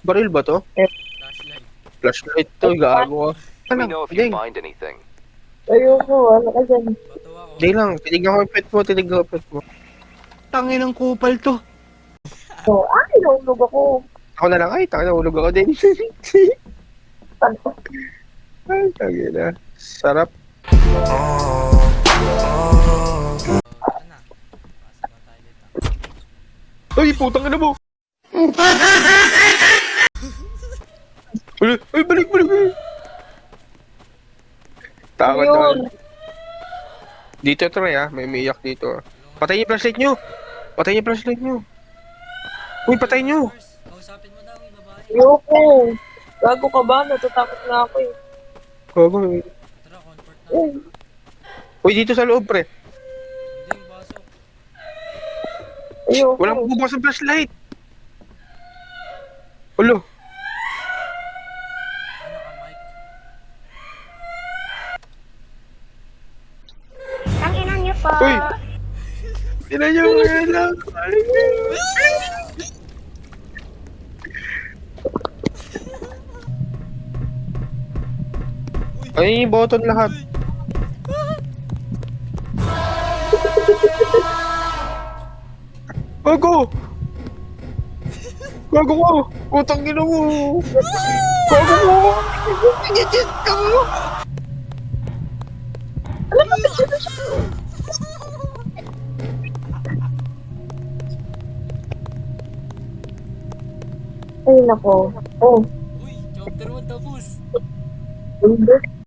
Baril ba to? Flashlight. Flashlight to, gago ka. Let me Ano? know if you Ding, find anything. Ayoko, ano ka dyan? Bato ako. di lang. Tinignan ko yung pet mo, tinignan ko yung pet mo. Tangin ng kupal to. So, nahulog ako. Ako na lang, ay, tangin, nahulog ako din. Ay, tangin na. Sarap. Ano na? Pasa ba tayo dito? Ay, putang ina mo. Ay, balik. Takot Yun. na. Dito, try ah. May umiiyak dito. Patayin yung flashlight nyo. Patayin yung flashlight nyo. Uy, patay nyo. Kausapin mo daw yung babae. Ayoko. Gago ka ba? Natatakot na ako eh. Gago. Tara, comfort na. Eh, Uy, dito sa loob, pre. Hindi, pasok. ayoko. Walang bubukas ng flashlight. Ulo. Ano ka, Mike? Ang ina niyo pa. Uy. Tinan nyo, lang. Ay, button lahat. Gago! Gago ko! Utang ina mo! Gago mo! Ginigit ka mo! Ay, nako. Oh, Uy, chapter 1 tapos. hindi.